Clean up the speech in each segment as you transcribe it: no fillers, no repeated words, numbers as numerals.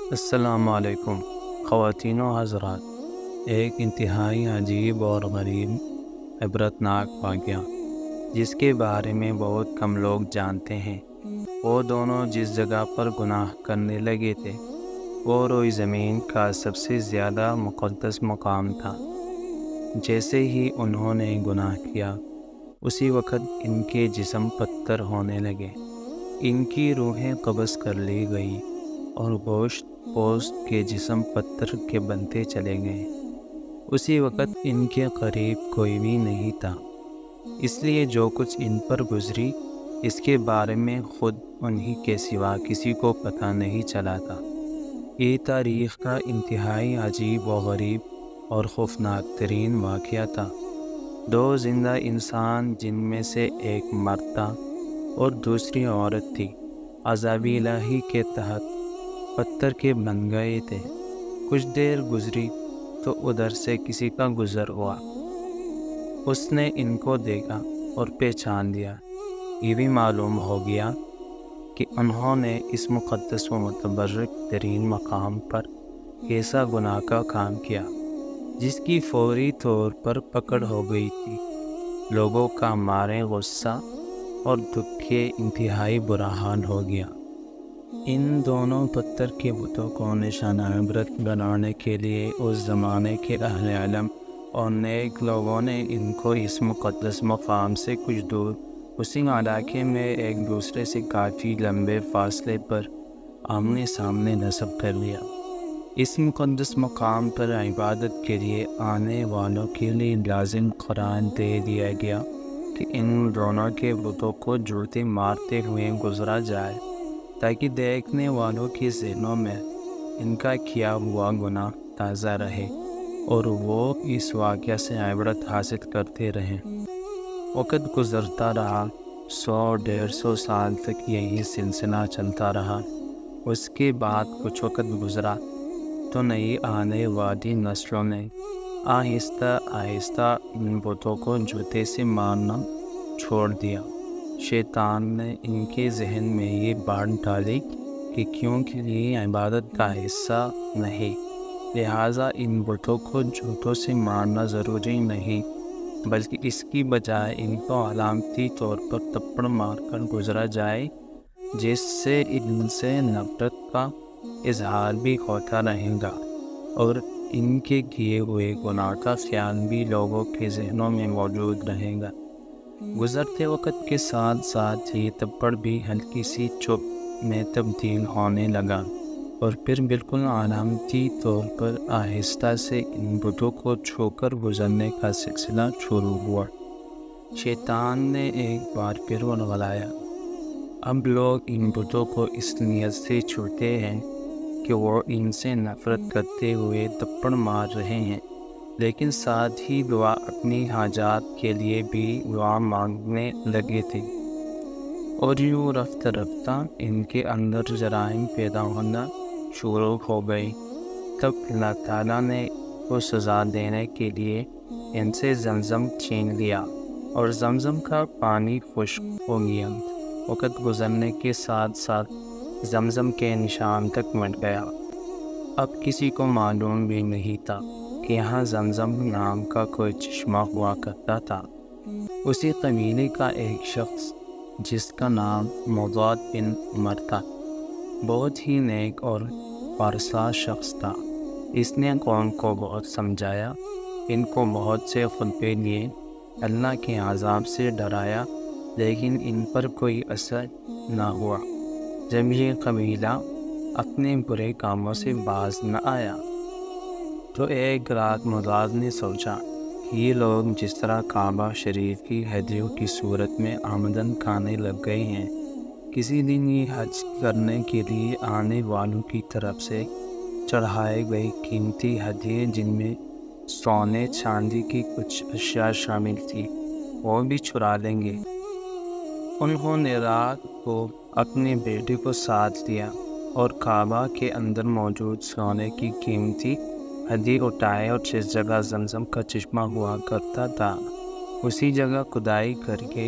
السلام علیکم خواتین و حضرات۔ ایک انتہائی عجیب اور غریب عبرتناک واقعہ جس کے بارے میں بہت کم لوگ جانتے ہیں۔ وہ دونوں جس جگہ پر گناہ کرنے لگے تھے وہ روئی زمین کا سب سے زیادہ مقدس مقام تھا۔ جیسے ہی انہوں نے گناہ کیا اسی وقت ان کے جسم پتھر ہونے لگے، ان کی روحیں قبض کر لی گئی اور گوشت پوست کے جسم پتھر کے بنتے چلے گئے۔ اسی وقت ان کے قریب کوئی بھی نہیں تھا، اس لیے جو کچھ ان پر گزری اس کے بارے میں خود انہی کے سوا کسی کو پتہ نہیں چلا تھا۔ یہ تاریخ کا انتہائی عجیب و غریب اور خوفناک ترین واقعہ تھا۔ دو زندہ انسان جن میں سے ایک مرد تھا اور دوسری عورت تھی، عذاب الہی کے تحت پتھر کے بن گئے تھے۔ کچھ دیر گزری تو ادھر سے کسی کا گزر ہوا، اس نے ان کو دیکھا اور پہچان لیا۔ یہ بھی معلوم ہو گیا کہ انہوں نے اس مقدس و متبرک ترین مقام پر ایسا گناہ کا کام کیا جس کی فوری طور پر پکڑ ہو گئی تھی۔ لوگوں کا مارے غصہ اور دکھ کے انتہائی برا حال ہو گیا۔ ان دونوں پتھر کے بتوں کو نشانہ عبرت بنانے کے لیے اس زمانے کے اہل علم اور نیک لوگوں نے ان کو اس مقدس مقام سے کچھ دور اسی علاقے میں ایک دوسرے سے کافی لمبے فاصلے پر آمنے سامنے نصب کر لیا۔ اس مقدس مقام پر عبادت کے لیے آنے والوں کے لیے لازم قرار دے دیا گیا کہ ان دونوں کے بتوں کو جوتے مارتے ہوئے گزرا جائے تاکہ دیکھنے والوں کے ذہنوں میں ان کا کیا ہوا گناہ تازہ رہے اور وہ اس واقعہ سے عبرت حاصل کرتے رہیں۔ وقت گزرتا رہا، 100-150 سال تک یہی سلسلہ چلتا رہا۔ اس کے بعد کچھ وقت گزرا تو نئی آنے والی نسلوں نے آہستہ آہستہ ان بتوں کو جوتے سے مارنا چھوڑ دیا۔ شیطان نے ان کے ذہن میں یہ بات ڈالی کہ کیونکہ یہ عبادت کا حصہ نہیں، لہٰذا ان بتوں کو جوتوں سے مارنا ضروری نہیں، بلکہ اس کی بجائے ان کو علامتی طور پر تھپڑ مار کر گزرا جائے، جس سے ان سے نفرت کا اظہار بھی ہوتا رہے گا اور ان کے کیے ہوئے گناہ کا خیال بھی لوگوں کے ذہنوں میں موجود رہے گا۔ گزرتے وقت کے ساتھ ساتھ یہ تھپڑ بھی ہلکی سی چپ میں تبدیل ہونے لگا اور پھر بالکل علامتی طور پر آہستہ سے ان بتوں کو چھو کر گزرنے کا سلسلہ شروع ہوا۔ شیطان نے ایک بار پھر ورغلایا۔ اب لوگ ان بتوں کو اس نیت سے چھوتے ہیں کہ وہ ان سے نفرت کرتے ہوئے تھپڑ مار رہے ہیں، لیکن ساتھ ہی دعا اپنی حاجات کے لیے بھی دعا مانگنے لگے تھے، اور یوں رفتہ رفتہ ان کے اندر جرائم پیدا ہونا شروع ہو گئی۔ تب اللہ تعالیٰ نے کو سزا دینے کے لیے ان سے زمزم چھین لیا اور زمزم کا پانی خشک ہو گیا۔ وقت گزرنے کے ساتھ ساتھ زمزم کے نشان تک مٹ گیا۔ اب کسی کو معلوم بھی نہیں تھا کہ یہاں زمزم نام کا کوئی چشمہ ہوا کرتا تھا۔ اسی قبیلے کا ایک شخص جس کا نام مضاد بن عمر تھا، بہت ہی نیک اور پرسا شخص تھا۔ اس نے قوم کو بہت سمجھایا، ان کو بہت سے خطبے دیے، اللہ کے عذاب سے ڈرایا، لیکن ان پر کوئی اثر نہ ہوا۔ جب یہ قبیلہ اپنے برے کاموں سے باز نہ آیا تو ایک رات مضاد نے سوچا کہ یہ لوگ جس طرح کعبہ شریف کی ہدیوں کی صورت میں آمدن کھانے لگ گئے ہیں، کسی دن یہ حج کرنے کے لیے آنے والوں کی طرف سے چڑھائے گئے قیمتی ہدیے جن میں سونے چاندی کی کچھ اشیاء شامل تھی وہ بھی چرا لیں گے۔ انہوں نے رات کو اپنے بیٹے کو ساتھ لیا اور کعبہ کے اندر موجود سونے کی قیمتی ہدیے اٹھائے اور جس جگہ زمزم کا چشمہ ہوا کرتا تھا اسی جگہ کھدائی کر کے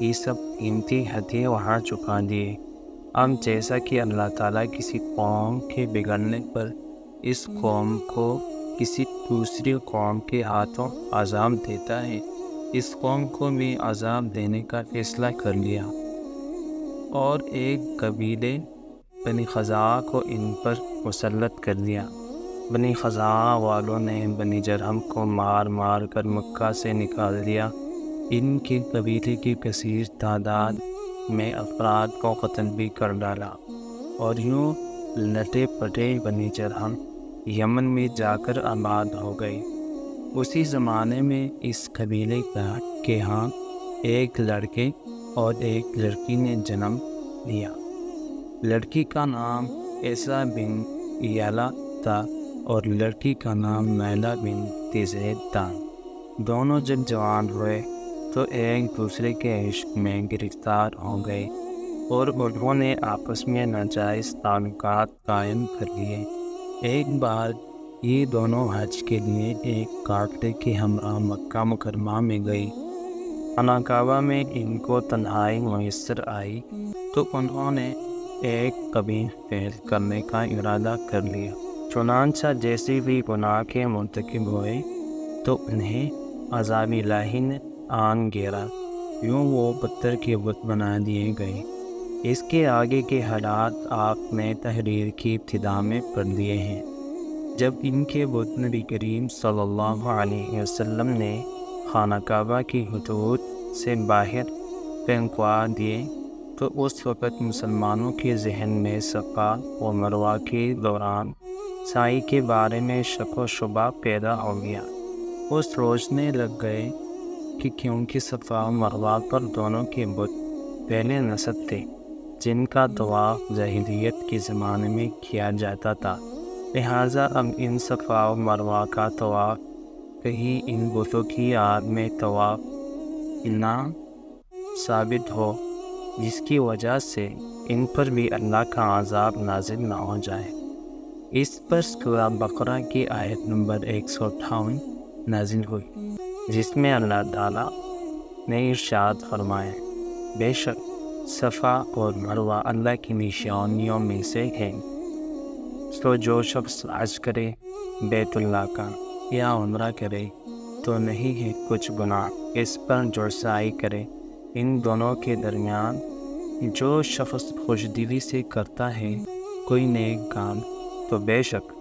یہ سب قیمتی ہدیے وہاں چھپا دیے۔ اب جیسا کہ اللہ تعالیٰ کسی قوم کے بگڑنے پر اس قوم کو کسی دوسری قوم کے ہاتھوں عذاب دیتا ہے، اس قوم کو بھی عذاب دینے کا فیصلہ کر لیا اور ایک قبیلے بنی خزاعہ کو ان پر مسلط کر دیا۔ بنی خزاعہ والوں نے بنی جرہم کو مار مار کر مکہ سے نکال دیا۔ ان کے قبیلے کی کثیر تعداد میں افراد کو قتل بھی کر ڈالا، اور یوں لٹے پٹے بنی جرہم یمن میں جا کر آباد ہو گئی۔ اسی زمانے میں اس قبیلے کے ہاں ایک لڑکے اور ایک لڑکی نے جنم لیا۔ لڑکی کا نام عیسیٰ بن یالا تھا اور لڑکی کا نام میلا بن زید تھا۔ دونوں جب جوان ہوئے تو ایک دوسرے کے عشق میں گرفتار ہو گئے اور انہوں نے آپس میں ناجائز تعلقات قائم کر لیے۔ ایک بار یہ دونوں حج کے لیے ایک قافلے کے ہمراہ مکہ مکرمہ میں گئی۔ خانہ کعبہ میں ان کو تنہائی میسر آئی تو انہوں نے ایک قبیح فعل کرنے کا ارادہ کر لیا۔ چنانچہ جیسے بھی گناہ کے مرتکب ہوئے تو انہیں عذاب الہی نے آن گھیرا، یوں وہ پتھر کے بت بنا دیے گئے۔ اس کے آگے کے حالات آپ نے تحریر کی ابتدا میں پڑھ دیے ہیں۔ جب ان کے بت نبی کریم صلی اللہ علیہ وسلم نے خانہ کعبہ کی حدود سے باہر پھینکوا دیے تو اس وقت مسلمانوں کے ذہن میں صفا و مروہ کے دوران سعی کے بارے میں شک و شبہ پیدا ہو گیا۔ وہ سوچنے لگ گئے کہ کیونکہ صفا و مروہ پر دونوں کے بت پہلے نصب تھے جن کا طواف جاہلیت کے زمانے میں کیا جاتا تھا، لہٰذا اب ان صفا و مروہ کا طواف کہیں ان بتوں کی یاد میں طواف نہ ثابت ہو، جس کی وجہ سے ان پر بھی اللہ کا عذاب نازل نہ ہو جائے۔ اس پر سورہ بقرہ کی آیت نمبر 158 نازل ہوئی، جس میں اللہ تعالیٰ نے ارشاد فرمایا، بے شک صفا اور مروہ اللہ کی نشانیوں میں سے ہیں، تو جو شخص حج کرے بیت اللہ کا یا عمرہ کرے تو نہیں ہے کچھ گناہ اس پر جو سعی کرے ان دونوں کے درمیان۔ جو شخص خوش دلی سے کرتا ہے کوئی نیک کام تو بے شک